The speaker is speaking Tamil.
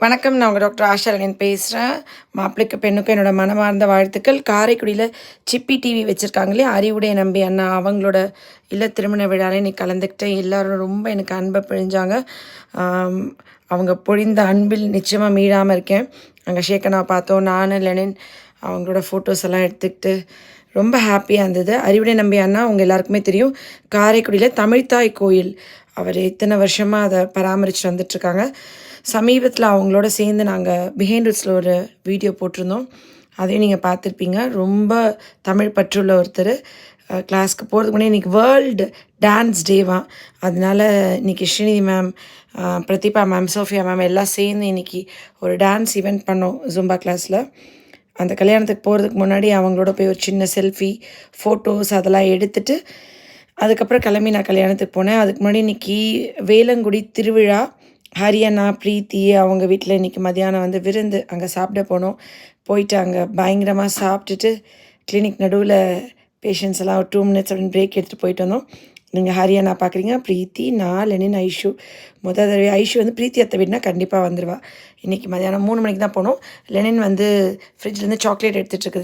வணக்கம். நான் உங்கள் டாக்டர் ஆஷா லெனின் பேசுகிறேன். மாப்பிள்ளைக்கும் பெண்ணுக்கும் என்னோட மனமார்ந்த வாழ்த்துக்கள். காரைக்குடியில் சிப்பி டிவி வச்சுருக்காங்க இல்லையா, அறிவுடைய நம்பி அண்ணா அவங்களோட இல்ல திருமண விழாவில் இன்னைக்கு கலந்துக்கிட்டேன். எல்லோரும் ரொம்ப எனக்கு அன்பை பொழிஞ்சாங்க. அவங்க பொழிந்த அன்பில் நிச்சயமாக மீளாமல் இருக்கேன். அங்கே ஷேக்கனாவை பார்த்தோம். நான் லெனின் அவங்களோட ஃபோட்டோஸ் எல்லாம் எடுத்துக்கிட்டு ரொம்ப ஹாப்பியாக இருந்தது. அறிவுடைய நம்பி அண்ணா உங்கள் எல்லாருக்குமே தெரியும், காரைக்குடியில் தமிழ்த்தாய் கோயில் அவர் இத்தனை வருஷமாக அதை பராமரித்து வந்துட்டுருக்காங்க. சமீபத்தில் அவங்களோட சேர்ந்து நாங்கள் பிஹைண்ட் ரூட்ஸில் ஒரு வீடியோ போட்டிருந்தோம். அதையும் நீங்கள் பார்த்துருப்பீங்க. ரொம்ப தமிழ் பற்றுள்ள ஒருத்தர். கிளாஸ்க்கு போகிறதுக்கு முன்னாடி இன்றைக்கி வேர்ல்டு டான்ஸ் டேவான். அதனால் இன்றைக்கி Srinidhi ma'am, Pratibha ma'am, Sophia ma'am எல்லாம் சேர்ந்து இன்றைக்கி ஒரு டான்ஸ் ஈவெண்ட் பண்ணோம் ஜும்பா கிளாஸில். அந்த கல்யாணத்துக்கு போகிறதுக்கு முன்னாடி அவங்களோட போய் ஒரு சின்ன செல்ஃபி ஃபோட்டோஸ் அதெல்லாம் எடுத்துகிட்டு அதுக்கப்புறம் கிளம்பி நான் கல்யாணத்துக்கு போனேன். அதுக்கு முன்னாடி இன்றைக்கி வேலங்குடி திருவிழா. ஹரியண்ணா, பிரீத்தி அவங்க வீட்டில் இன்றைக்கி மதியானம் வந்து விருந்து அங்கே சாப்பிட போனோம். போயிட்டு அங்கே பயங்கரமாக சாப்பிட்டுட்டு கிளினிக் நடுவில் பேஷண்ட்ஸ் எல்லாம் ஒரு 2 minutes அப்படின்னு பிரேக் எடுத்துகிட்டு போயிட்டு வந்தோம். நீங்கள் ஹரியண்ணா பார்க்குறீங்க, பிரீத்தி, நான், லெனின், ஐஷு. முதல் தடவை ஐஷு வந்து பிரீத்தி அத்தை வீடுனா கண்டிப்பாக வந்துடுவா. இன்றைக்கி மதியானம் 3 மணிக்கு தான் போனோம். லெனின் வந்து ஃப்ரிட்ஜ்லேருந்து சாக்லேட் எடுத்துகிட்டு இருக்குது.